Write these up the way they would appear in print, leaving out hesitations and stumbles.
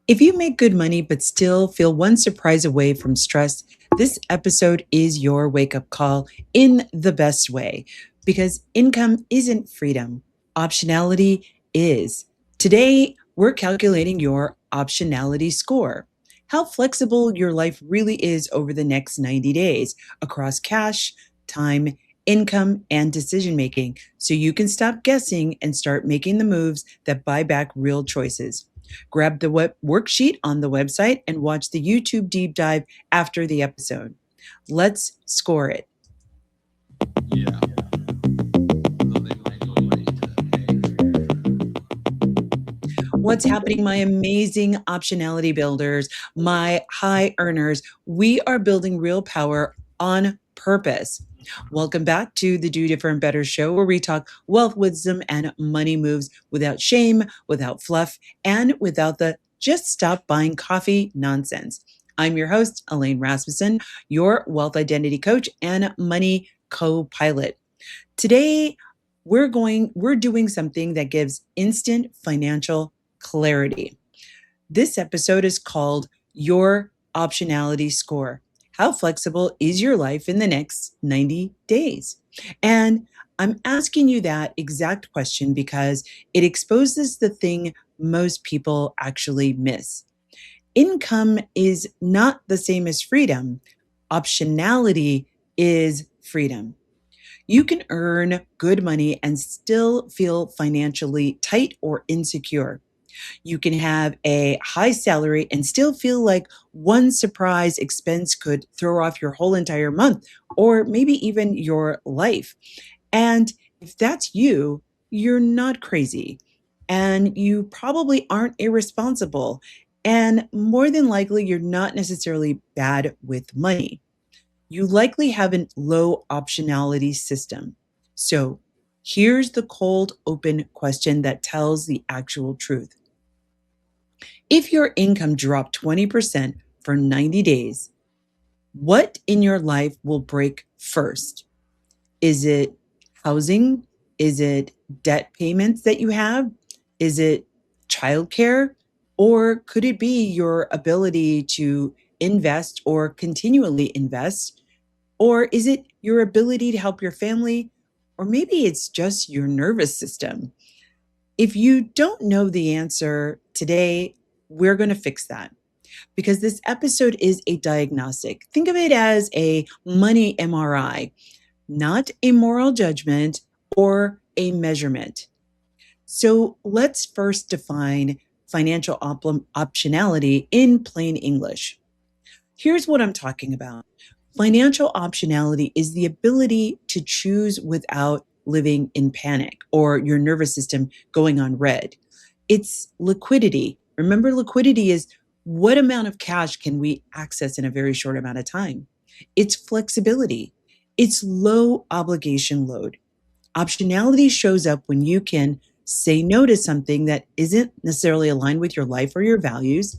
If you make good money but still feel one surprise away from stress, this episode is your wake up call in the best way because income isn't freedom, optionality is. Today, we're calculating your optionality score. How flexible your life really is over the next 90 days across cash, time, income, and decision making, so you can stop guessing and start making the moves that buy back real choices. Grab the worksheet on the website and watch the YouTube deep dive after the episode. Let's score it. Yeah. Oh, they might be What's happening, my amazing optionality builders, my high earners? We are building real power on purpose. Welcome back to the Do Different Better show, where we talk wealth, wisdom, and money moves without shame, without fluff, and without the just stop buying coffee nonsense. I'm your host, Elaine Rasmussen, your wealth identity coach and money co-pilot. Today, we're doing something that gives instant financial clarity. This episode is called Your Optionality Score. How flexible is your life in the next 90 days? And I'm asking you that exact question because it exposes the thing most people actually miss. Income is not the same as freedom. Optionality is freedom. You can earn good money and still feel financially tight or insecure. You can have a high salary and still feel like one surprise expense could throw off your whole entire month or maybe even your life. And if that's you, you're not crazy and you probably aren't irresponsible. And more than likely, you're not necessarily bad with money. You likely have a low optionality system. So here's the cold open question that tells the actual truth. If your income dropped 20% for 90 days, what in your life will break first? Is it housing? Is it debt payments that you have? Is it childcare? Or could it be your ability to invest or continually invest? Or is it your ability to help your family? Or maybe it's just your nervous system. If you don't know the answer today, we're going to fix that because this episode is a diagnostic. Think of it as a money MRI, not a moral judgment or a measurement. So let's first define financial optionality in plain English. Here's what I'm talking about. Financial optionality is the ability to choose without living in panic or your nervous system going on red. It's liquidity. Remember, liquidity is what amount of cash can we access in a very short amount of time? It's flexibility. It's low obligation load. Optionality shows up when you can say no to something that isn't necessarily aligned with your life or your values,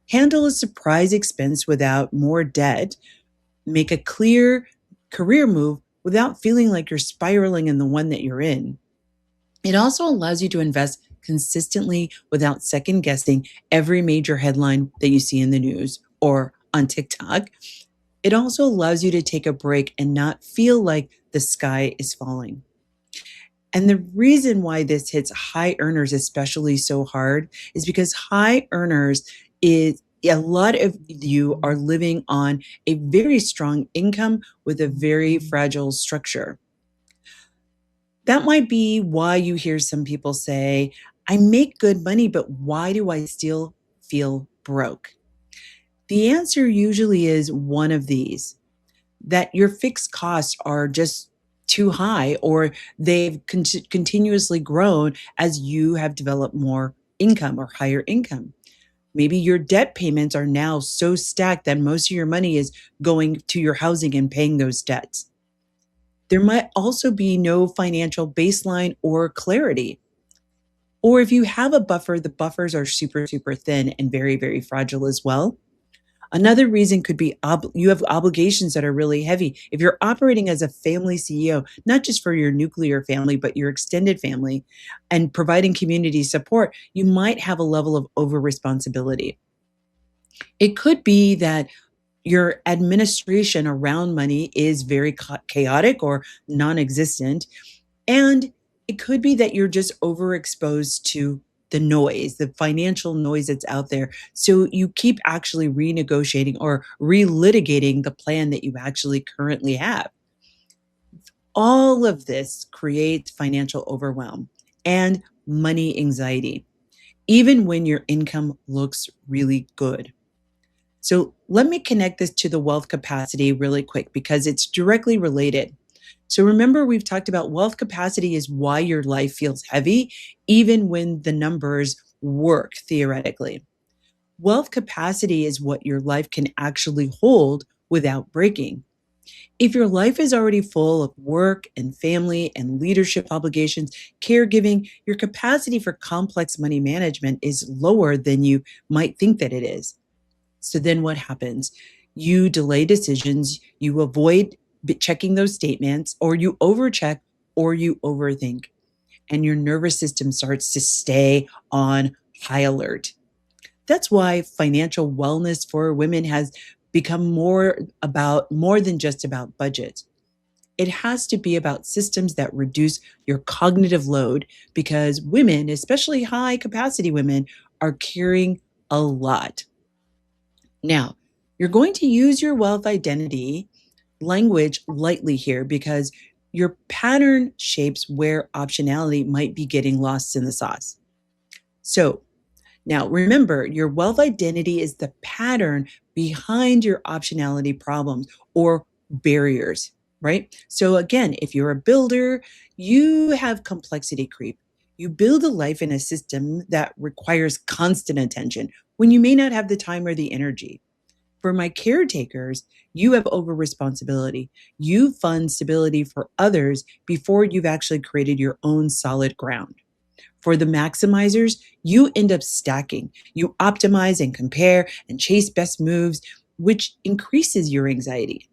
handle a surprise expense without more debt, make a clear career move without feeling like you're spiraling in the one that you're in. It also allows you to invest consistently without second guessing every major headline that you see in the news or on TikTok. It also allows you to take a break and not feel like the sky is falling. And the reason why this hits high earners especially so hard is because high earners is a lot of you are living on a very strong income with a very fragile structure. That might be why you hear some people say, I make good money, but why do I still feel broke? The answer usually is one of these, that your fixed costs are just too high or they've continuously grown as you have developed more income or higher income. Maybe your debt payments are now so stacked that most of your money is going to your housing and paying those debts. There might also be no financial baseline or clarity. Or if you have a buffer, the buffers are super, super thin and very, very fragile as well. Another reason could be you have obligations that are really heavy. If you're operating as a family CEO, not just for your nuclear family, but your extended family, and providing community support, you might have a level of over responsibility. It could be that your administration around money is very chaotic or non existent. And it could be that you're just overexposed to the noise, the financial noise that's out there. So you keep actually renegotiating or relitigating the plan that you actually currently have. All of this creates financial overwhelm and money anxiety, even when your income looks really good. So let me connect this to the wealth capacity really quick because it's directly related. So remember, we've talked about wealth capacity is why your life feels heavy, even when the numbers work theoretically. Wealth capacity is what your life can actually hold without breaking. If your life is already full of work and family and leadership obligations, caregiving, your capacity for complex money management is lower than you might think that it is. So then what happens? You delay decisions, you avoid checking those statements, or you overcheck, or you overthink, and your nervous system starts to stay on high alert. That's why financial wellness for women has become more than just about budgets. It has to be about systems that reduce your cognitive load because women, especially high capacity women, are carrying a lot. Now, you're going to use your wealth identity language lightly here because your pattern shapes where optionality might be getting lost in the sauce. So, now remember, your wealth identity is the pattern behind your optionality problems or barriers, right? So, again, if you're a builder, you have complexity creep. You build a life in a system that requires constant attention when you may not have the time or the energy. For my caretakers, you have over responsibility. You fund stability for others before you've actually created your own solid ground. For the maximizers, you end up stacking. You optimize and compare and chase best moves, which increases your anxiety.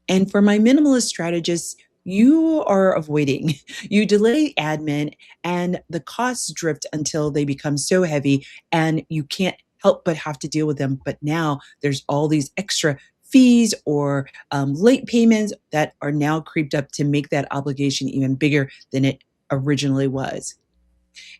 And for my minimalist strategists, you are avoiding. You delay admin and the costs drift until they become so heavy and you can't help but have to deal with them. But now there's all these extra fees or late payments that are now creeped up to make that obligation even bigger than it originally was.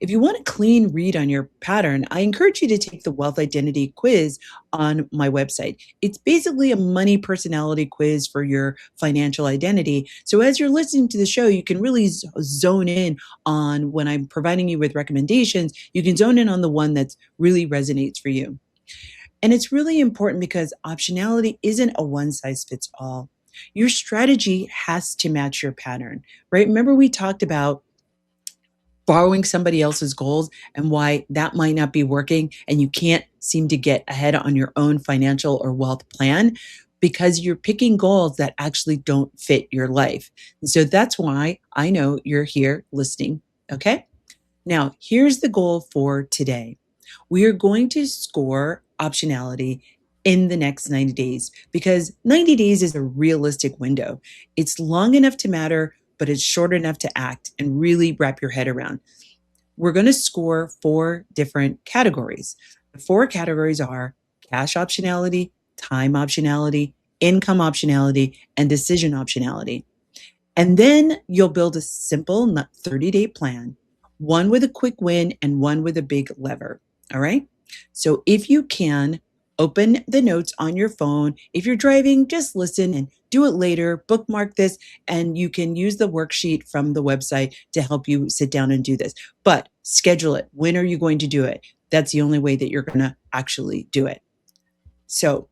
If you want a clean read on your pattern, I encourage you to take the Wealth Identity quiz on my website. It's basically a money personality quiz for your financial identity. So as you're listening to the show, you can really zone in on when I'm providing you with recommendations, you can zone in on the one that really resonates for you. And it's really important because optionality isn't a one size fits all. Your strategy has to match your pattern, right? Remember, we talked about borrowing somebody else's goals and why that might not be working and you can't seem to get ahead on your own financial or wealth plan because you're picking goals that actually don't fit your life. And so that's why I know you're here listening. Okay. Now, here's the goal for today. We are going to score optionality in the next 90 days because 90 days is a realistic window. It's long enough to matter, but it's short enough to act and really wrap your head around. We're going to score 4 different categories. The 4 categories are cash optionality, time optionality, income optionality, and decision optionality. And then you'll build a simple 30-day plan, one with a quick win and one with a big lever. All right. So if you can, open the notes on your phone. If you're driving, just listen and do it later. Bookmark this, and you can use the worksheet from the website to help you sit down and do this. But schedule it. When are you going to do it? That's the only way that you're going to actually do it. So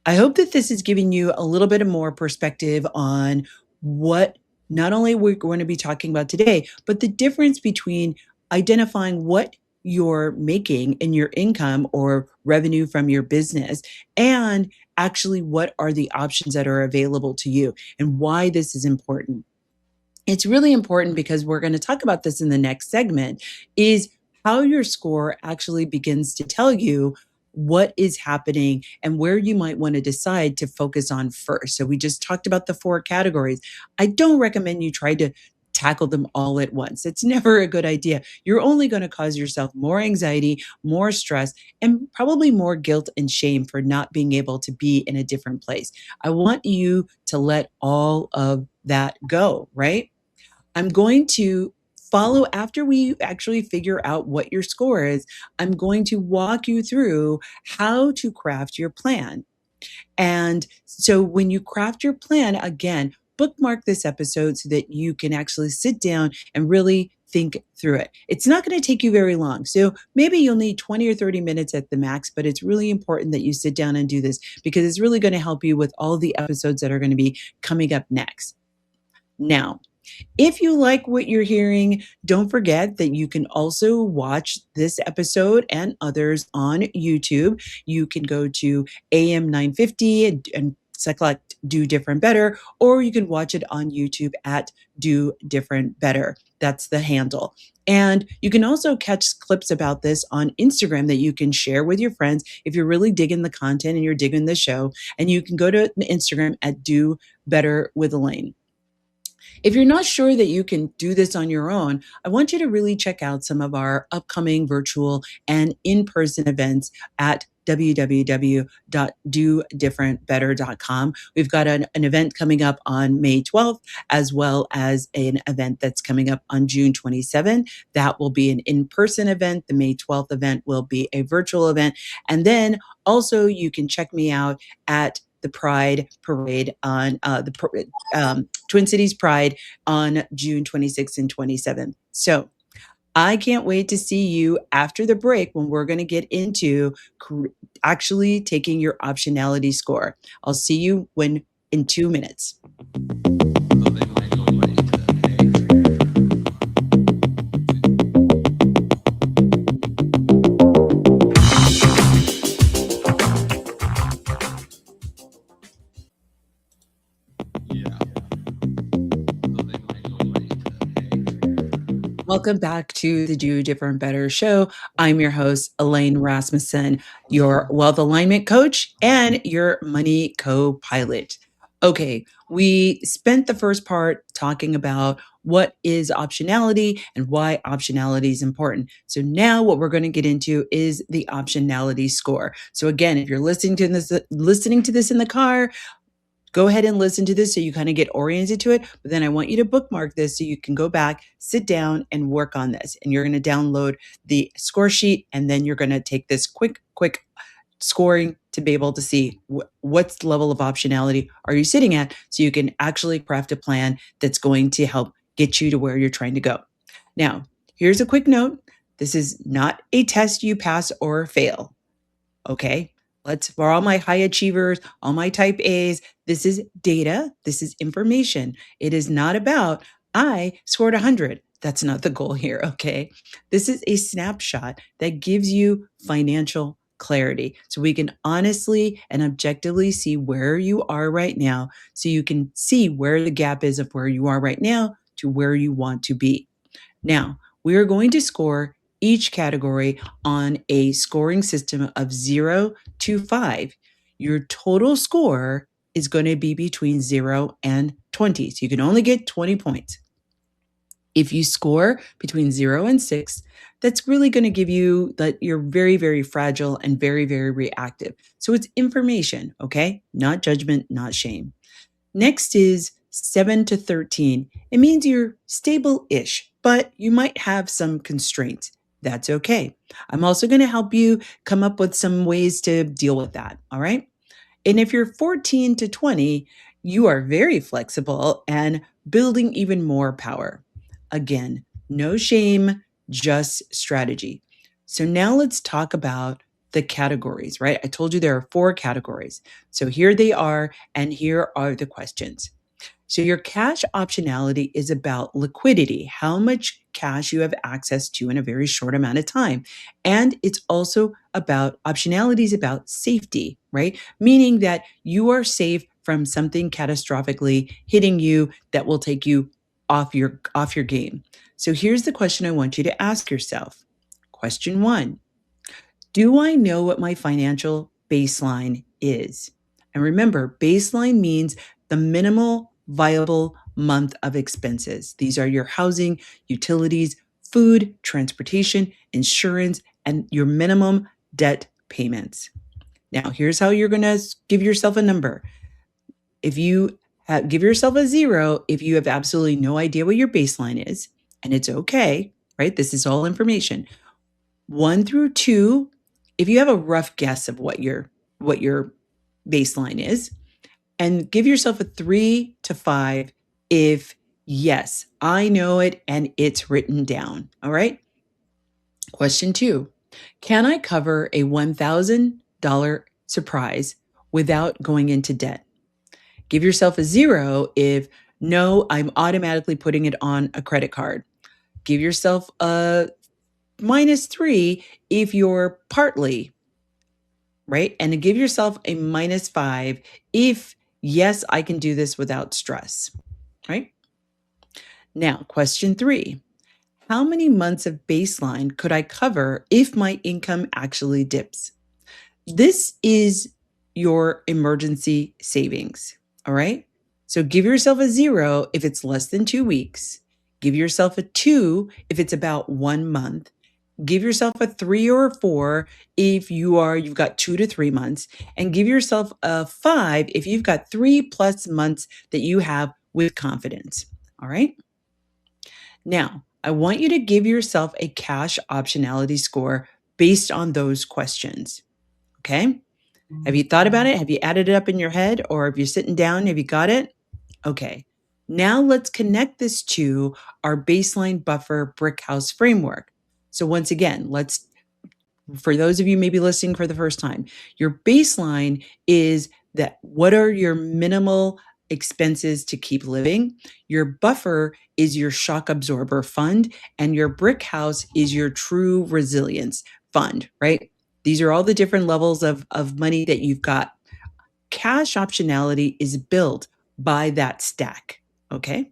I hope that this is giving you a little bit of more perspective on what not only we're going to be talking about today, but the difference between identifying what you're making in your income or revenue from your business and actually what are the options that are available to you and why this is important. It's really important because we're going to talk about this in the next segment is how your score actually begins to tell you what is happening and where you might want to decide to focus on first. So we just talked about the 4 categories. I don't recommend you try to tackle them all at once. It's never a good idea. You're only going to cause yourself more anxiety, more stress, and probably more guilt and shame for not being able to be in a different place. I want you to let all of that go, right? I'm going to follow after we actually figure out what your score is. I'm going to walk you through how to craft your plan. And so when you craft your plan, again, bookmark this episode so that you can actually sit down and really think through it. It's not going to take you very long. So maybe you'll need 20 or 30 minutes at the max, but it's really important that you sit down and do this because it's really going to help you with all the episodes that are going to be coming up next. Now, if you like what you're hearing, don't forget that you can also watch this episode and others on YouTube. You can go to AM 950 and select Do Different Better, or you can watch it on YouTube at Do Different Better. That's the handle. And you can also catch clips about this on Instagram that you can share with your friends if you're really digging the content and you're digging the show. And you can go to Instagram at Do Better with Elaine. If you're not sure that you can do this on your own, I want you to really check out some of our upcoming virtual and in-person events at www.dodifferentbetter.com. We've got an event coming up on May 12th, as well as an event that's coming up on June 27th. That will be an in-person event. The May 12th event will be a virtual event. And then also you can check me out at the Pride Parade on Twin Cities Pride on June 26th and 27th. So I can't wait to see you after the break when we're going to get into actually taking your optionality score. I'll see you in 2 minutes. So they might go like, yeah. So they might go like, Welcome back to the Do Different Better show. I'm your host, Elaine Rasmussen, your wealth alignment coach and your money co-pilot. Okay, we spent the first part talking about what is optionality and why optionality is important. So now what we're going to get into is the optionality score. So again, if you're listening to this in the car, go ahead and listen to this so you kind of get oriented to it. But then I want you to bookmark this so you can go back, sit down, and work on this. And you're going to download the score sheet, and then you're going to take this quick scoring to be able to see what's the level of optionality are you sitting at so you can actually craft a plan that's going to help get you to where you're trying to go. Now, here's a quick note. This is not a test you pass or fail. Okay. For all my high achievers, all my type A's, this is data. This is information. It is not about, I scored 100. That's not the goal here. Okay. This is a snapshot that gives you financial clarity. So we can honestly and objectively see where you are right now. So you can see where the gap is of where you are right now to where you want to be. Now, we are going to score each category on a scoring system of 0 to 5. Your total score is going to be between 0 and 20. So you can only get 20 points. If you score between 0 and 6, that's really going to give you that you're very, very fragile and very, very reactive. So it's information, okay? Not judgment, not shame. Next is 7 to 13. It means you're stable-ish, but you might have some constraints. That's okay. I'm also going to help you come up with some ways to deal with that, all right? And if you're 14 to 20, you are very flexible and building even more power. Again, no shame, just strategy. So now let's talk about the categories, right? I told you there are 4 categories. So here they are, and here are the questions. So your cash optionality is about liquidity, how much cash you have access to in a very short amount of time. And it's also about optionality is about safety, right? Meaning that you are safe from something catastrophically hitting you that will take you off your game. So here's the question I want you to ask yourself. Question 1. Do I know what my financial baseline is? And remember, baseline means the minimal viable month of expenses. These are your housing, utilities, food, transportation, insurance, and your minimum debt payments. Now, here's how you're going to give yourself a number. If you give yourself a 0 if you have absolutely no idea what your baseline is, and it's okay, right? This is all information. 1 through 2, if you have a rough guess of what your baseline is, and give yourself a 3 to 5 if yes, I know it and it's written down. All right? Question 2. Can I cover a $1,000 surprise without going into debt? Give yourself a 0 if no, I'm automatically putting it on a credit card. Give yourself a -3 if you're partly, right? And give yourself a -5 if, yes, I can do this without stress, right? Now, question 3. How many months of baseline could I cover if my income actually dips? This is your emergency savings, all right? So give yourself a 0 if it's less than 2 weeks. Give yourself a 2 if it's about 1 month. Give yourself a 3 or a 4 if you've got 2 to 3 months, and give yourself a 5 if you've got 3+ months that you have with confidence. All right? Now, I want you to give yourself a cash optionality score based on those questions. Okay? Have you thought about it? Have you added it up in your head, or if you're sitting down, have you got it? Okay. Now let's connect this to our baseline buffer brick house framework. So once again, for those of you maybe listening for the first time, your baseline is that what are your minimal expenses to keep living? Your buffer is your shock absorber fund, and your brick house is your true resilience fund, right? These are all the different levels of money that you've got. Cash optionality is built by that stack, okay?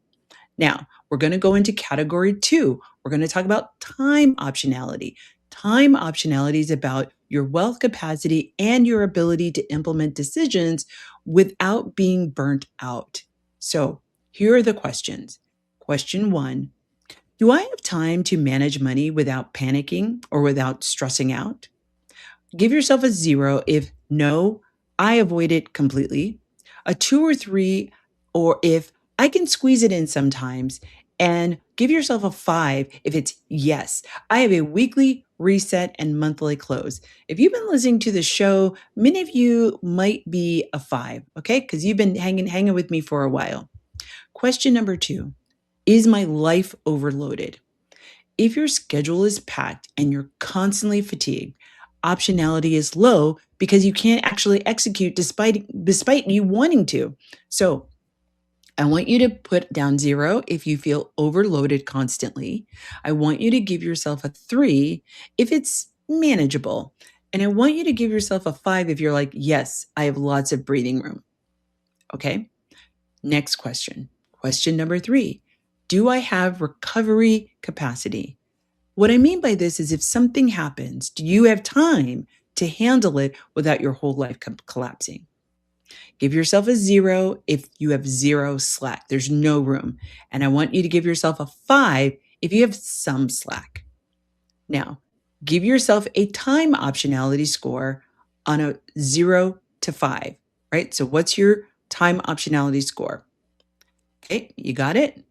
Now, we're going to go into category 2. We're going to talk about time optionality. Time optionality is about your wealth capacity and your ability to implement decisions without being burnt out. So, here are the questions. Question 1. Do I have time to manage money without panicking or without stressing out? Give yourself a 0 if no, I avoid it completely. A 2 or 3, or if I can squeeze it in sometimes. And give yourself a 5 if it's yes, I have a weekly reset and monthly close. If you've been listening to the show, many of you might be a 5, okay? Because you've been hanging with me for a while. Question number 2. Is my life overloaded? If your schedule is packed and you're constantly fatigued, optionality is low because you can't actually execute despite you wanting to. So, I want you to put down 0 if you feel overloaded constantly. I want you to give yourself a 3 if it's manageable. And I want you to give yourself a 5 if you're like, yes, I have lots of breathing room. Okay? Next question. Question number 3. Do I have recovery capacity? What I mean by this is if something happens, do you have time to handle it without your whole life collapsing? Give yourself a 0 if you have 0 slack. There's no room. And I want you to give yourself a 5 if you have some slack. Now, give yourself a time optionality score on a 0 to 5, right? So what's your time optionality score? Okay, you got it?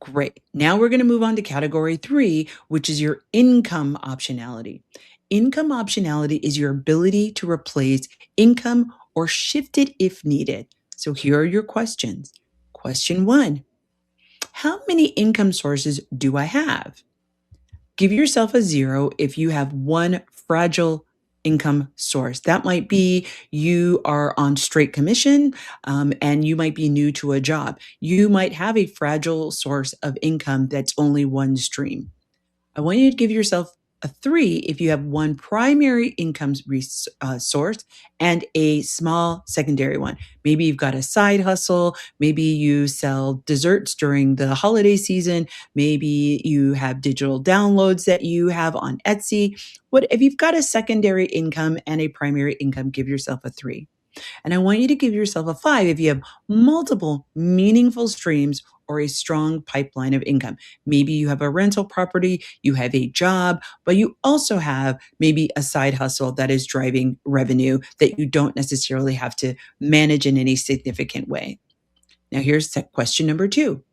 Great. Now we're going to move on to category 3, which is your income optionality. Income optionality is your ability to replace income or shift it if needed. So here are your questions. Question 1. How many income sources do I have? Give yourself a 0 if you have one fragile income source. That might be you are on straight commission and you might be new to a job. You might have a fragile source of income that's only one stream. I want you to give yourself a 3 if you have one primary income source and a small secondary one. Maybe you've got a side hustle. Maybe you sell desserts during the holiday season. Maybe you have digital downloads that you have on Etsy. What if you've got a secondary income and a primary income, give yourself a 3. And I want you to give yourself a 5 if you have multiple meaningful streams or a strong pipeline of income. Maybe you have a rental property, you have a job, but you also have maybe a side hustle that is driving revenue that you don't necessarily have to manage in any significant way. Now, here's question number 2.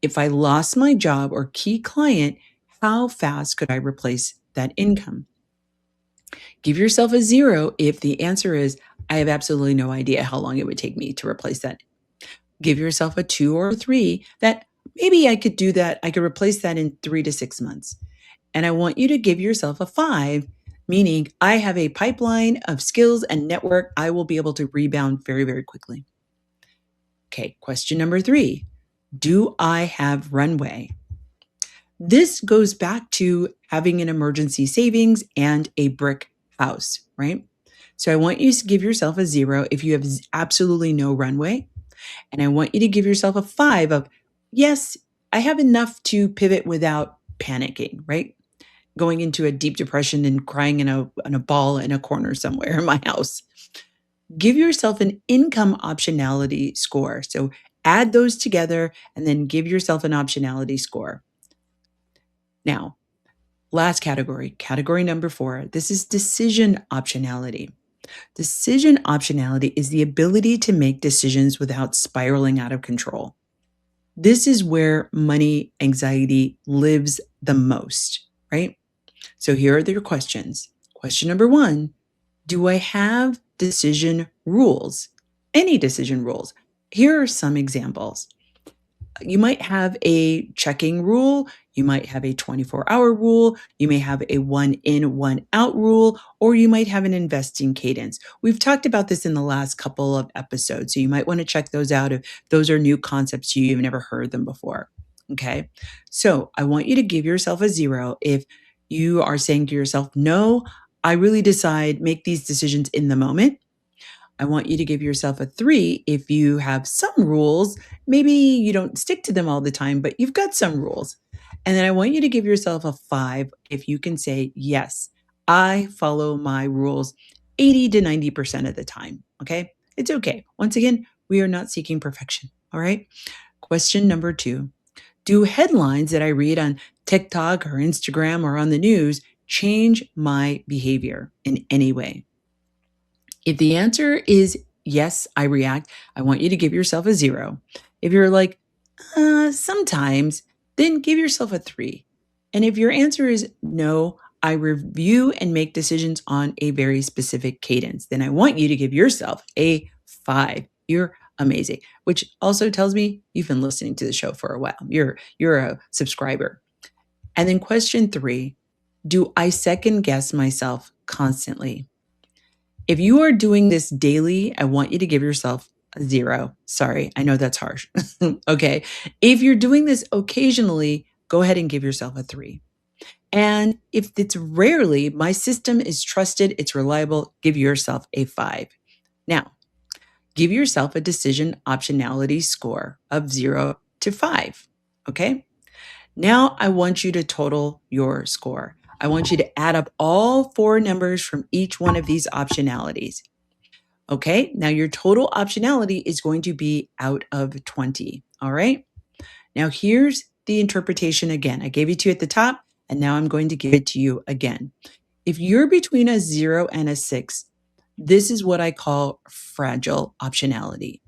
If I lost my job or key client, how fast could I replace that income? Give yourself a 0 if the answer is, I have absolutely no idea how long it would take me to replace that. Give yourself a 2 or a 3 that maybe I could do that. I could replace that in 3 to 6 months. And I want you to give yourself a 5, meaning I have a pipeline of skills and network. I will be able to rebound very, very quickly. Okay, question number 3. Do I have runway? This goes back to having an emergency savings and a brick house, right? So I want you to give yourself a 0 if you have absolutely no runway. And I want you to give yourself a 5 of, yes, I have enough to pivot without panicking, right? Going into a deep depression and crying in a ball in a corner somewhere in my house. Give yourself an income optionality score. So add those together and then give yourself an optionality score. Now, last category number 4. This is decision optionality. Decision optionality is the ability to make decisions without spiraling out of control. This is where money anxiety lives the most, right? So here are your questions. Question number 1, do I have decision rules? Any decision rules? Here are some examples. You might have a checking rule. You might have a 24-hour rule. You may have a 1 in, 1 out rule, or you might have an investing cadence. We've talked about this in the last couple of episodes, so you might want to check those out if those are new concepts to you, you've never heard them before. Okay, so I want you to give yourself a 0 if you are saying to yourself, no, I really make these decisions in the moment. I want you to give yourself a 3 if you have some rules. Maybe you don't stick to them all the time, but you've got some rules. And then I want you to give yourself a 5 if you can say, yes, I follow my rules 80 to 90% of the time. Okay, it's okay. Once again, we are not seeking perfection. All right. Question number 2. Do headlines that I read on TikTok or Instagram or on the news change my behavior in any way? If the answer is yes, I react, I want you to give yourself a 0. If you're like, sometimes, then give yourself a 3. And if your answer is no, I review and make decisions on a very specific cadence, then I want you to give yourself a 5. You're amazing, which also tells me you've been listening to the show for a while. You're a subscriber. And then question 3, do I second guess myself constantly? If you are doing this daily, I want you to give yourself a 0. Sorry, I know that's harsh. Okay. If you're doing this occasionally, go ahead and give yourself a 3. And if it's rarely, my system is trusted, it's reliable, give yourself a 5. Now, give yourself a decision optionality score of 0 to 5. Okay. Now I want you to total your score. I want you to add up all 4 numbers from each one of these optionalities. Okay, now your total optionality is going to be out of 20. All right, now here's the interpretation again. I gave it to you at the top, and now I'm going to give it to you again. If you're between a 0 and a 6, this is what I call fragile optionality,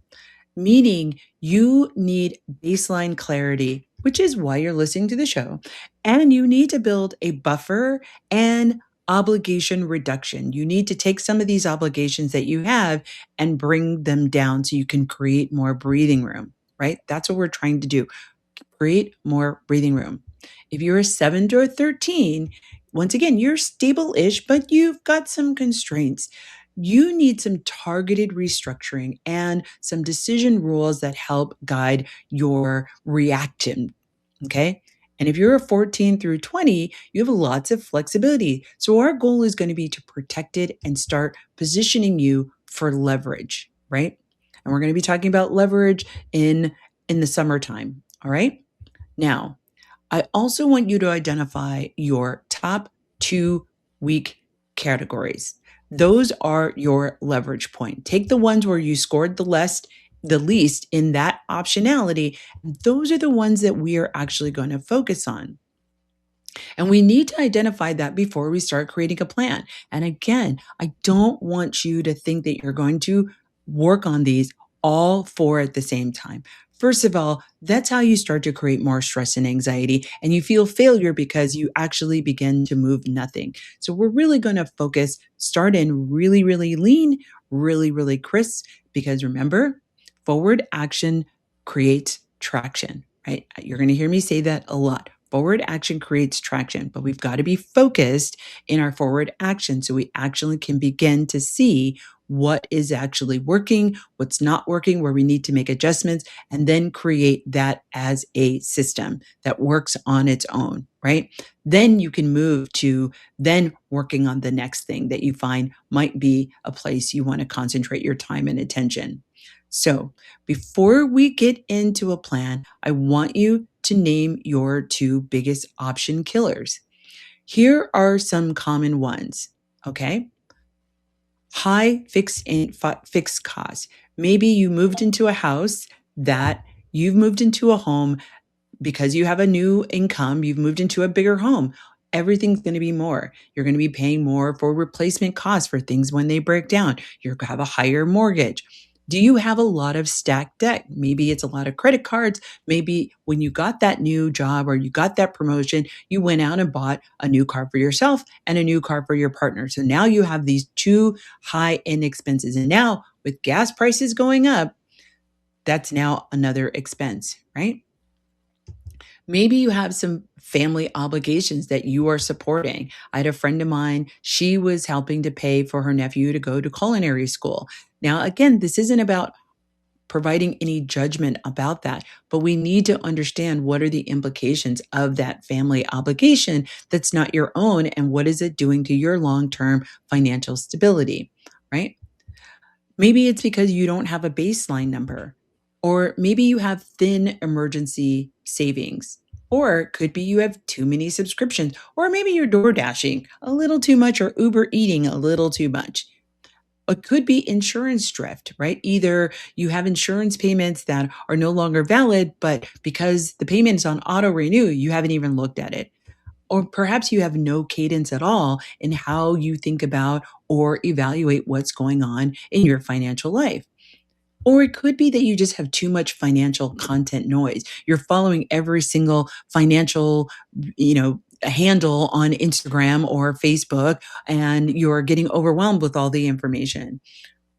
meaning you need baseline clarity, which is why you're listening to the show. And you need to build a buffer and obligation reduction. You need to take some of these obligations that you have and bring them down so you can create more breathing room, right? That's what we're trying to do. Create more breathing room. If you're a 7 to a 13, once again, you're stable-ish, but you've got some constraints. You need some targeted restructuring and some decision rules that help guide your reaction. Okay. And if you're a 14 through 20, you have lots of flexibility. So our goal is going to be to protect it and start positioning you for leverage, right? And we're going to be talking about leverage in the summertime, all right? Now, I also want you to identify your top 2 week categories. Those are your leverage point. Take the ones where you scored the least in that optionality. Those are the ones that we are actually going to focus on. And we need to identify that before we start creating a plan. And again, I don't want you to think that you're going to work on these all four at the same time. First of all, that's how you start to create more stress and anxiety, and you feel failure because you actually begin to move nothing. So, we're really going to focus, start in really, really lean, really, really crisp, because remember, forward action creates traction, right? You're going to hear me say that a lot. Forward action creates traction, but we've got to be focused in our forward action so we actually can begin to see what is actually working, what's not working, where we need to make adjustments, and then create that as a system that works on its own, right? Then you can move to then working on the next thing that you find might be a place you want to concentrate your time and attention. So, before we get into a plan, I want you to name your 2 biggest option killers. Here are some common ones, okay? High fixed costs. Maybe you moved into a house that you've moved into a home because you have a new income, you've moved into a bigger home. Everything's going to be more. You're going to be paying more for replacement costs for things when they break down. You're going to have a higher mortgage. Do you have a lot of stacked debt? Maybe it's a lot of credit cards. Maybe when you got that new job or you got that promotion, you went out and bought a new car for yourself and a new car for your partner. So now you have these 2 high-end expenses. And now with gas prices going up, that's now another expense, right? Maybe you have some family obligations that you are supporting. I had a friend of mine, she was helping to pay for her nephew to go to culinary school. Now, again, this isn't about providing any judgment about that, but we need to understand what are the implications of that family obligation that's not your own and what is it doing to your long-term financial stability, right? Maybe it's because you don't have a baseline number, or maybe you have thin emergency savings, or it could be you have too many subscriptions, or maybe you're door dashing a little too much or Uber eating a little too much. It could be insurance drift, right? Either you have insurance payments that are no longer valid, but because the payment is on auto renew, you haven't even looked at it. Or perhaps you have no cadence at all in how you think about or evaluate what's going on in your financial life. Or it could be that you just have too much financial content noise. You're following every single financial, handle on Instagram or Facebook, and you're getting overwhelmed with all the information.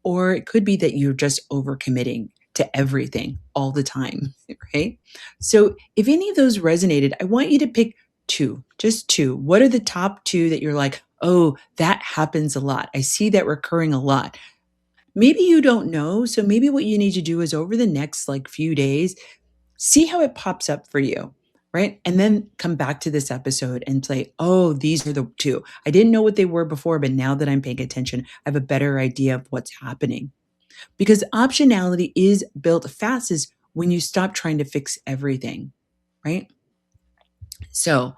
Or it could be that you're just overcommitting to everything all the time, right? So if any of those resonated, I want you to pick two, just two. What are the top two that you're like, oh, that happens a lot? I see that recurring a lot. Maybe you don't know. So maybe what you need to do is over the next few days, see how it pops up for you. Right. And then come back to this episode and say, oh, these are the two. I didn't know what they were before, but now that I'm paying attention, I have a better idea of what's happening. Because optionality is built fastest when you stop trying to fix everything. Right. So,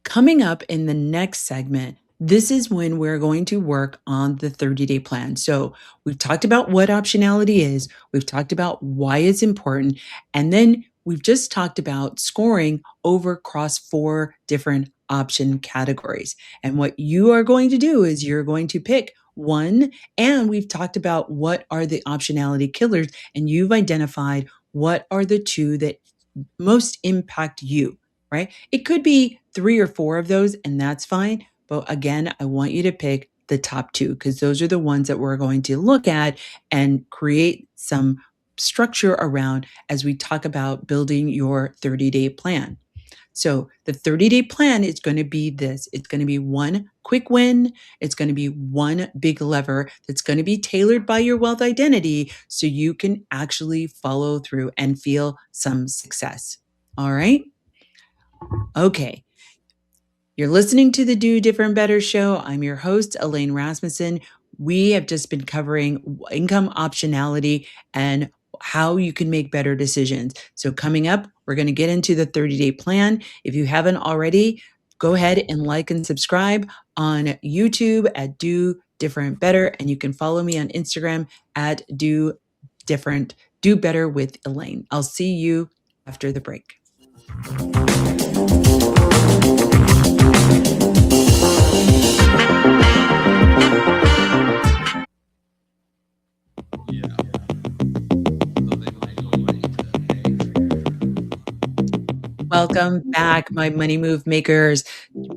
coming up in the next segment, this is when we're going to work on the 30-day plan. So, we've talked about what optionality is, we've talked about why it's important, and then we've just talked about scoring over across 4 different option categories. And what you are going to do is you're going to pick one, and we've talked about what are the optionality killers, and you've identified what are the 2 that most impact you, right? It could be 3 or 4 of those, and that's fine. But again, I want you to pick the top 2 because those are the ones that we're going to look at and create some structure around as we talk about building your 30-day plan. So the 30-day plan is going to be this. It's going to be one quick win. It's going to be one big lever that's going to be tailored by your wealth identity so you can actually follow through and feel some success. All right. Okay. You're listening to the Do Different Better show. I'm your host, Elaine Rasmussen. We have just been covering income optionality and how you can make better decisions. So, coming up, we're going to get into the 30-day plan. If you haven't already, go ahead and like and subscribe on YouTube at Do Different Better. And you can follow me on Instagram at Do Better with Elaine. I'll see you after the break. Yeah. So they might go away to, hey. Welcome back, my money move makers.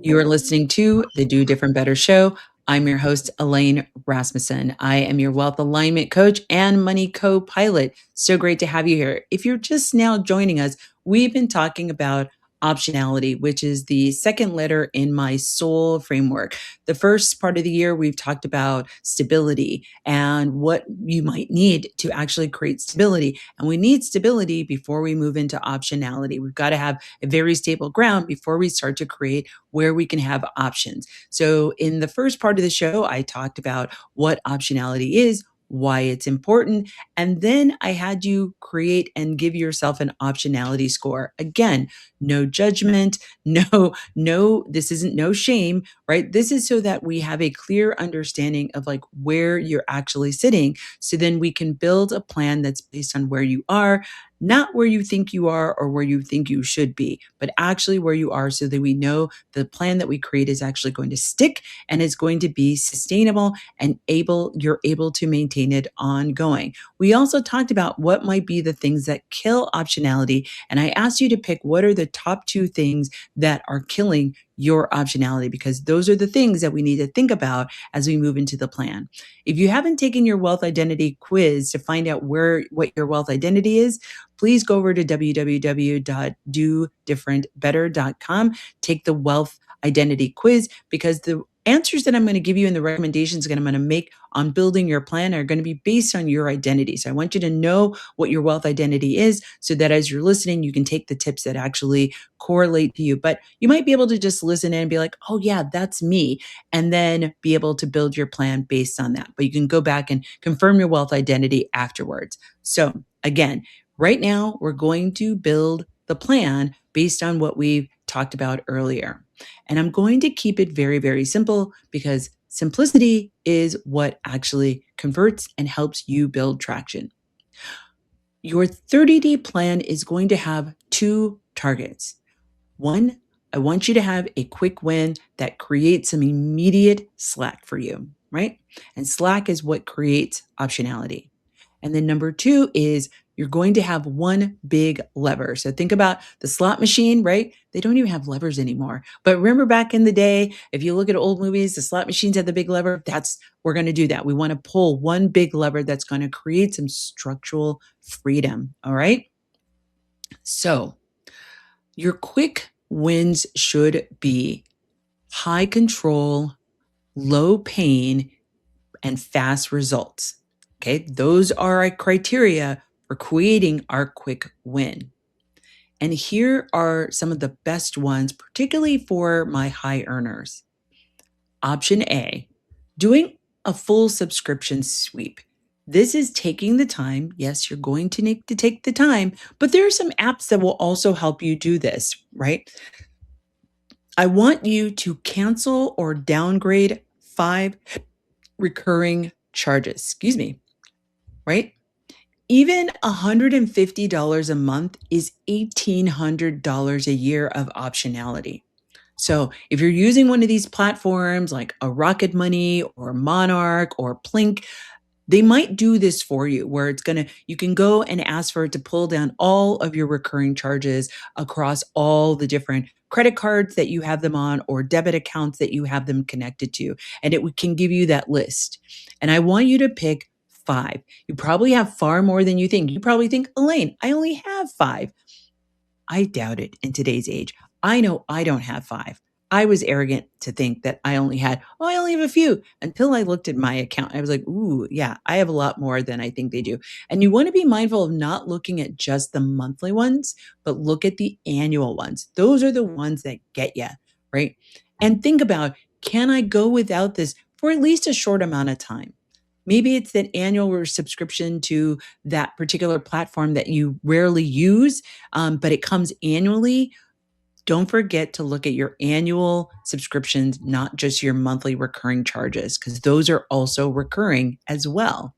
You are listening to the Do Different Better show. I'm your host, Elaine Rasmussen. I am your wealth alignment coach and money co pilot. So great to have you here. If you're just now joining us, we've been talking about optionality, which is the second letter in my soul framework. The first part of the year, we've talked about stability and what you might need to actually create stability. And we need stability before we move into optionality. We've got to have a very stable ground before we start to create where we can have options. So, in the first part of the show, I talked about what optionality is, why it's important, and then I had you create and give yourself an optionality score. Again, no judgment, this isn't no shame, right? This is so that we have a clear understanding of like where you're actually sitting. So then we can build a plan that's based on where you are, not where you think you are or where you think you should be, but actually where you are so that we know the plan that we create is actually going to stick and is going to be sustainable and you're able to maintain it ongoing. We also talked about what might be the things that kill optionality. And I asked you to pick what are the top two things that are killing your optionality, because those are the things that we need to think about as we move into the plan. If you haven't taken your wealth identity quiz to find out what your wealth identity is, please go over to www.dodifferentbetter.com, take the wealth identity quiz, because the answers that I'm going to give you and the recommendations that I'm going to make on building your plan are going to be based on your identity. So I want you to know what your wealth identity is so that as you're listening, you can take the tips that actually correlate to you. But you might be able to just listen in and be like, oh, yeah, that's me. And then be able to build your plan based on that. But you can go back and confirm your wealth identity afterwards. So again, right now, we're going to build the plan based on what we've talked about earlier. And I'm going to keep it very, very simple because simplicity is what actually converts and helps you build traction. Your 30-day plan is going to have two targets. One, I want you to have a quick win that creates some immediate slack for you, right? And slack is what creates optionality. And then number two is you're going to have one big lever. So think about the slot machine, right? They don't even have levers anymore. But remember back in the day, if you look at old movies, the slot machines had the big lever. We're going to do that. We want to pull one big lever that's going to create some structural freedom. All right. So your quick wins should be high control, low pain, and fast results. Okay, those are our criteria for creating our quick win. And here are some of the best ones, particularly for my high earners. Option A, doing a full subscription sweep. This is taking the time. Yes, you're going to need to take the time, but there are some apps that will also help you do this, right? I want you to cancel or downgrade 5 recurring charges. Excuse me, right? Even $150 a month is $1,800 a year of optionality. So if you're using one of these platforms like a Rocket Money or Monarch or Plink, they might do this for you where you can go and ask for it to pull down all of your recurring charges across all the different credit cards that you have them on or debit accounts that you have them connected to. And it can give you that list. And I want you to pick 5. You probably have far more than you think. You probably think, Elaine, I only have 5. I doubt it in today's age. I know I don't have 5. I was arrogant to think that I only had, oh, I only have a few until I looked at my account. I was like, ooh, yeah, I have a lot more than I think they do. And you want to be mindful of not looking at just the monthly ones, but look at the annual ones. Those are the ones that get you, right? And think about, can I go without this for at least a short amount of time? Maybe it's that annual subscription to that particular platform that you rarely use, but it comes annually. Don't forget to look at your annual subscriptions, not just your monthly recurring charges, because those are also recurring as well.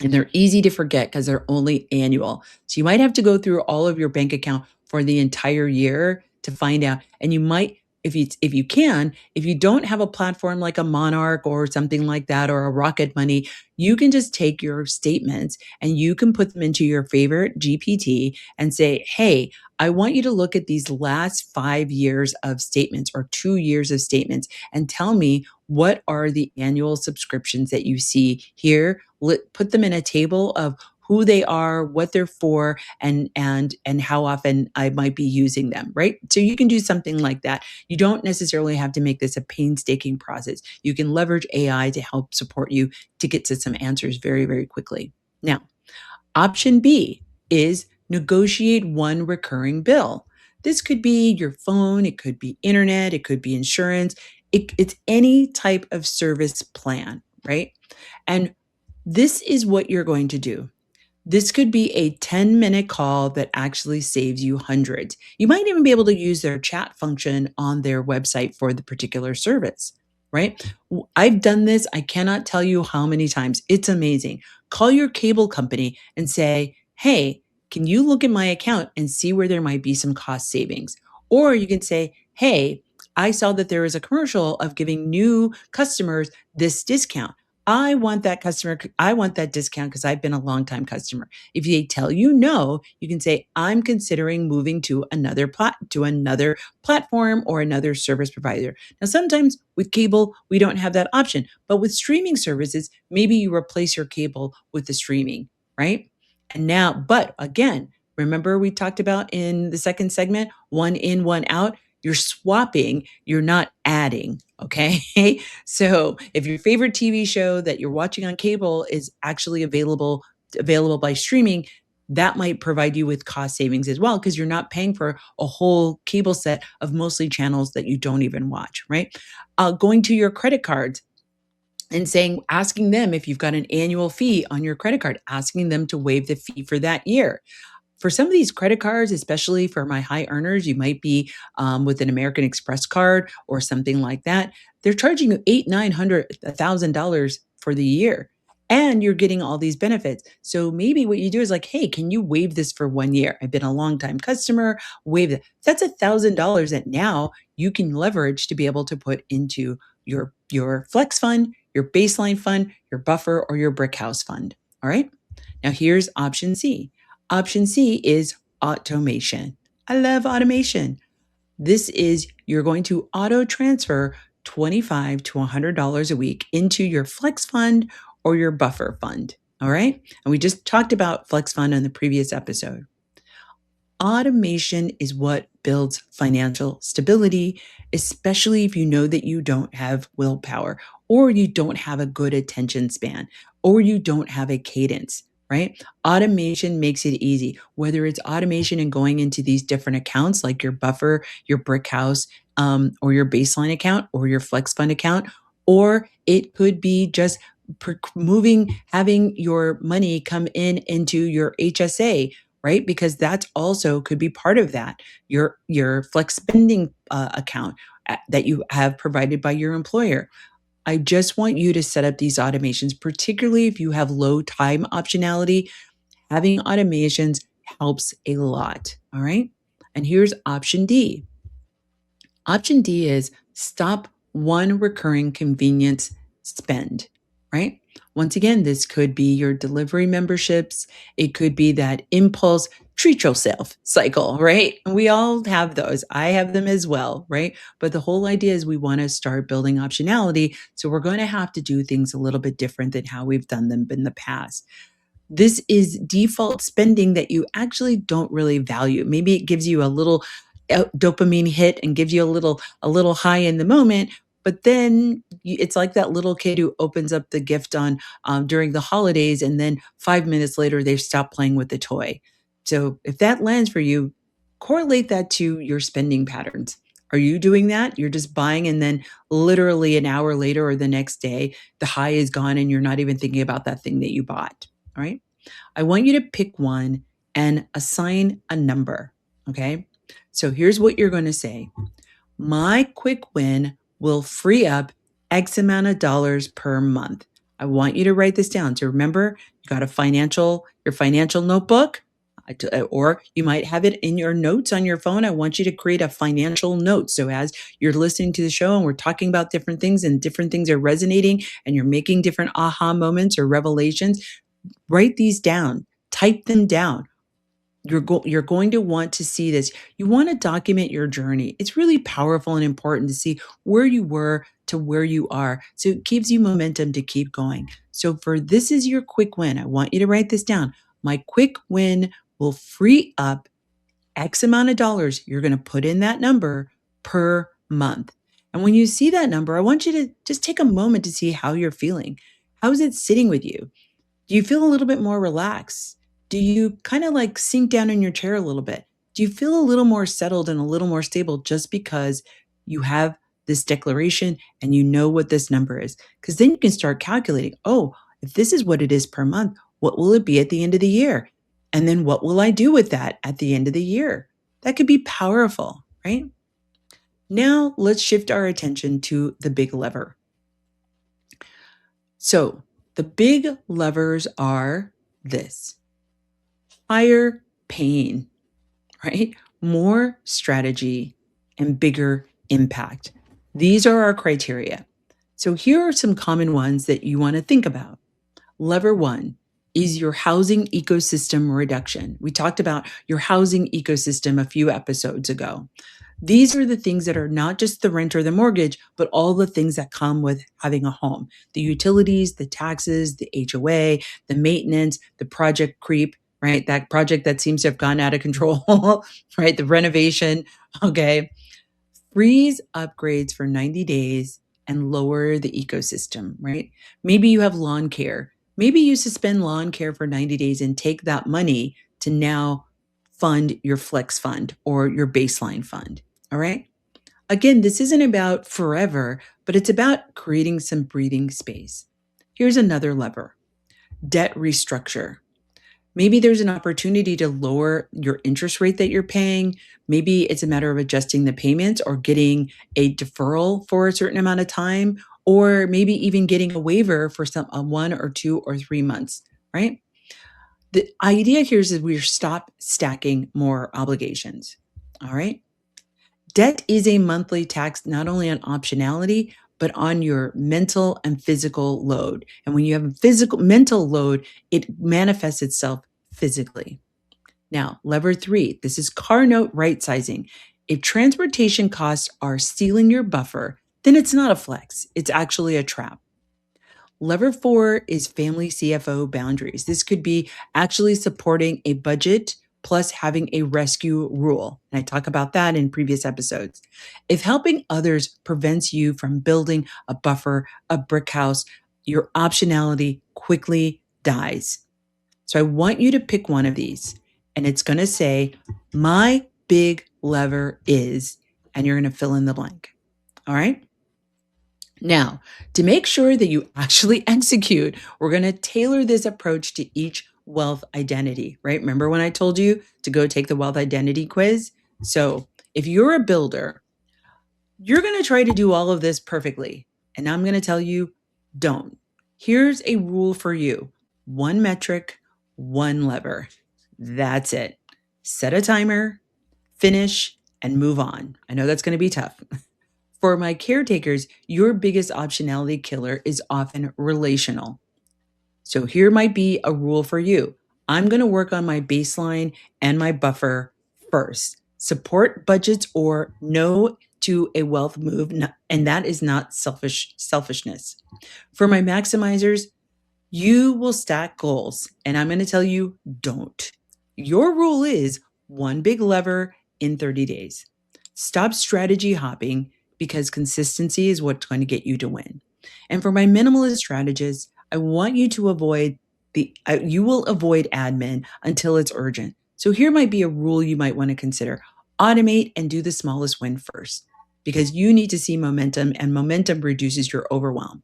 And they're easy to forget because they're only annual. So you might have to go through all of your bank account for the entire year to find out. And you might, if you don't have a platform like a Monarch or something like that, or a Rocket Money, you can just take your statements and you can put them into your favorite GPT and say, hey, I want you to look at these last 5 years of statements or 2 years of statements and tell me, what are the annual subscriptions that you see here? Put them in a table of who they are, what they're for, and how often I might be using them, right? So you can do something like that. You don't necessarily have to make this a painstaking process. You can leverage AI to help support you to get to some answers very, very quickly. Now, option B is negotiate one recurring bill. This could be your phone, it could be internet, it could be insurance. It's any type of service plan, right? And this is what you're going to do. This could be a 10-minute call that actually saves you hundreds. You might even be able to use their chat function on their website for the particular service, right? I've done this. I cannot tell you how many times. It's amazing. Call your cable company and say, hey, can you look at my account and see where there might be some cost savings? Or you can say, hey, I saw that there is a commercial of giving new customers this discount. I want that customer. I want that discount because I've been a long time customer. If they tell you no, you can say, I'm considering moving to another platform or another service provider. Now, sometimes with cable, we don't have that option, but with streaming services, maybe you replace your cable with the streaming, right? And now, but again, remember we talked about in the second segment, one in, one out. You're swapping, you're not adding. Okay. So if your favorite TV show that you're watching on cable is actually available by streaming, that might provide you with cost savings as well, because you're not paying for a whole cable set of mostly channels that you don't even watch, right? Going to your credit cards and asking them if you've got an annual fee on your credit card, asking them to waive the fee for that year. For some of these credit cards, especially for my high earners, you might be with an American Express card or something like that. They're charging you $800, $900, $1,000 for the year, and you're getting all these benefits. So maybe what you do is like, hey, can you waive this for 1 year? I've been a long time customer. Waive it. That's $1,000 that now you can leverage to be able to put into your flex fund, your baseline fund, your buffer, or your brick house fund. All right. Now here's option C. Option C is automation. I love automation. This is you're going to auto transfer $25 to $100 a week into your flex fund or your buffer fund. All right. And we just talked about flex fund in the previous episode. Automation is what builds financial stability, especially if you know that you don't have willpower, or you don't have a good attention span, or you don't have a cadence, right? Automation makes it easy, whether it's automation and going into these different accounts like your buffer, your brick house, or your baseline account, or your flex fund account, or it could be just having your money come in into your HSA, right? Because that's also could be part of that. Your flex spending account that you have provided by your employer. I just want you to set up these automations, particularly if you have low time optionality. Having automations helps a lot. All right. And here's option D. Option D is stop one recurring convenience spend, right? Once again, this could be your delivery memberships. It could be that impulse treat yourself cycle, right? And we all have those. I have them as well, right? But the whole idea is we want to start building optionality. So we're going to have to do things a little bit different than how we've done them in the past. This is default spending that you actually don't really value. Maybe it gives you a little dopamine hit and gives you a little high in the moment. But then it's like that little kid who opens up the gift on during the holidays, and then 5 minutes later they've stopped playing with the toy. So if that lands for you, correlate that to your spending patterns. Are you doing that? You're just buying, and then literally an hour later or the next day, the high is gone and you're not even thinking about that thing that you bought. All right. I want you to pick one and assign a number. Okay. So here's what you're going to say: my quick win will free up X amount of dollars per month. I want you to write this down. So remember, you got your financial notebook, or you might have it in your notes on your phone. I want you to create a financial note. So as you're listening to the show and we're talking about different things and different things are resonating and you're making different aha moments or revelations, write these down, type them down. You're going to want to see this. You want to document your journey. It's really powerful and important to see where you were to where you are. So it gives you momentum to keep going. So for this is your quick win. I want you to write this down. My quick win will free up X amount of dollars. You're going to put in that number per month. And when you see that number, I want you to just take a moment to see how you're feeling. How is it sitting with you? Do you feel a little bit more relaxed? Do you kind of like sink down in your chair a little bit? Do you feel a little more settled and a little more stable just because you have this declaration and you know what this number is? Because then you can start calculating, oh, if this is what it is per month, what will it be at the end of the year? And then what will I do with that at the end of the year? That could be powerful, right? Now let's shift our attention to the big lever. So the big levers are this: higher pain, right? More strategy and bigger impact. These are our criteria. So here are some common ones that you want to think about. Lever one is your housing ecosystem reduction. We talked about your housing ecosystem a few episodes ago. These are the things that are not just the rent or the mortgage, but all the things that come with having a home: the utilities, the taxes, the HOA, the maintenance, the project creep, right? That project that seems to have gone out of control, right? The renovation, okay? Freeze upgrades for 90 days and lower the ecosystem, right? Maybe you have lawn care. Maybe you suspend lawn care for 90 days and take that money to now fund your flex fund or your baseline fund. All right. Again, this isn't about forever, but it's about creating some breathing space. Here's another lever: debt restructure. Maybe there's an opportunity to lower your interest rate that you're paying. Maybe it's a matter of adjusting the payments or getting a deferral for a certain amount of time, or maybe even getting a waiver for some 1 or 2 or 3 months, right? The idea here is that we stop stacking more obligations. All right. Debt is a monthly tax, not only on optionality, but on your mental and physical load. And when you have a mental load, it manifests itself physically. Now, lever three, this is car note right sizing. If transportation costs are stealing your buffer, then it's not a flex, it's actually a trap. Lever four is family CFO boundaries. This could be actually supporting a budget plus having a rescue rule. And I talk about that in previous episodes. If helping others prevents you from building a buffer, a brick house, your optionality quickly dies. So I want you to pick one of these, and it's going to say, my big lever is, and you're going to fill in the blank. All right. Now, to make sure that you actually execute, we're going to tailor this approach to each wealth identity, right? Remember when I told you to go take the wealth identity quiz? So if you're a builder, you're going to try to do all of this perfectly. And I'm going to tell you, don't. Here's a rule for you: one metric, one lever. That's it. Set a timer, finish, and move on. I know that's going to be tough. For my caretakers, your biggest optionality killer is often relational. So here might be a rule for you: I'm going to work on my baseline and my buffer first. Support budgets or no to a wealth move, and that is not selfishness. For my maximizers, you will stack goals, and I'm going to tell you, don't. Your rule is one big lever in 30 days. Stop strategy hopping because consistency is what's going to get you to win. And for my minimalist strategists, I want you to avoid you will avoid admin until it's urgent. So here might be a rule you might want to consider. Automate and do the smallest win first because you need to see momentum, and momentum reduces your overwhelm.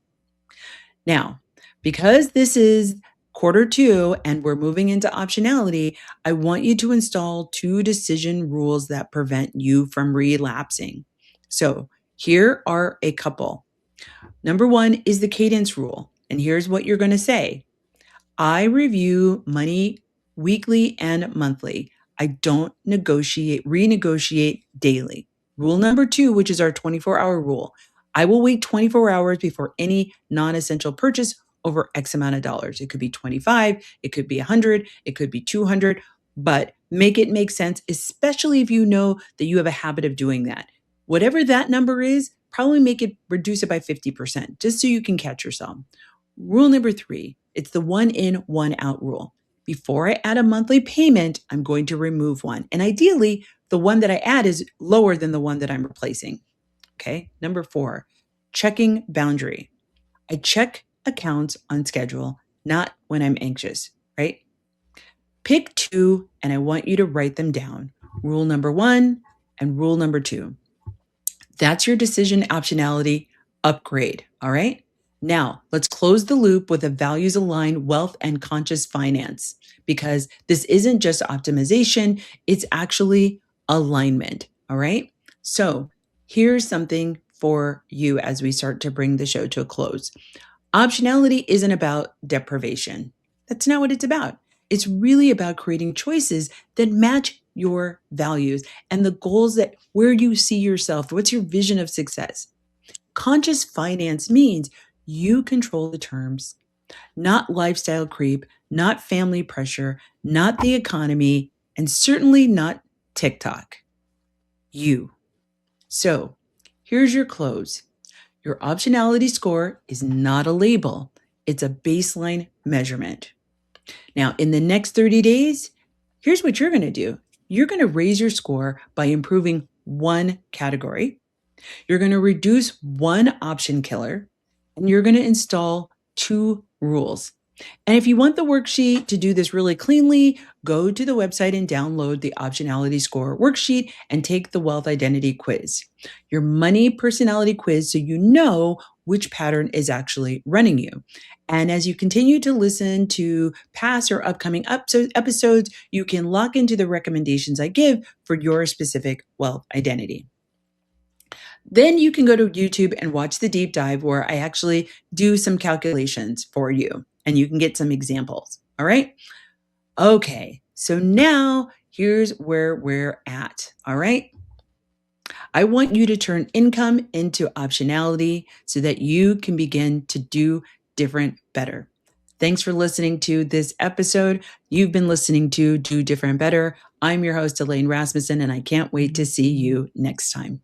Now, because this is quarter two and we're moving into optionality, I want you to install 2 decision rules that prevent you from relapsing. So here are a couple. Number 1 is the cadence rule. And here's what you're going to say: I review money weekly and monthly. I don't renegotiate daily. Rule number 2, which is our 24-hour rule: I will wait 24 hours before any non-essential purchase over X amount of dollars. It could be 25, it could be 100, it could be 200, but make it make sense, especially if you know that you have a habit of doing that. Whatever that number is, probably reduce it by 50%, just so you can catch yourself. Rule number 3, it's the 1 in, 1 out rule. Before I add a monthly payment, I'm going to remove one. And ideally, the one that I add is lower than the one that I'm replacing. Okay. Number 4, checking boundary. I check accounts on schedule, not when I'm anxious, right? Pick 2, and I want you to write them down. Rule number 1 and rule number 2. That's your decision optionality upgrade. All right. Now, let's close the loop with a values aligned wealth and conscious finance, because this isn't just optimization, it's actually alignment. All right. So, here's something for you as we start to bring the show to a close. Optionality isn't about deprivation. That's not what it's about. It's really about creating choices that match your values and the goals that where you see yourself. What's your vision of success? Conscious finance means you control the terms, not lifestyle creep, not family pressure, not the economy, and certainly not TikTok. You. So here's your close. Your optionality score is not a label, it's a baseline measurement. Now, in the next 30 days, here's what you're going to do: you're going to raise your score by improving one category, you're going to reduce one option killer, and you're going to install 2 rules. And if you want the worksheet to do this really cleanly, go to the website and download the Optionality Score worksheet and take the Wealth Identity Quiz, your money personality quiz, so you know which pattern is actually running you. And as you continue to listen to past or upcoming episodes, you can lock into the recommendations I give for your specific wealth identity. Then you can go to YouTube and watch the deep dive where I actually do some calculations for you and you can get some examples. All right. Okay. So now here's where we're at. All right. I want you to turn income into optionality so that you can begin to do different better. Thanks for listening to this episode. You've been listening to Do Different Better. I'm your host, Elaine Rasmussen, and I can't wait to see you next time.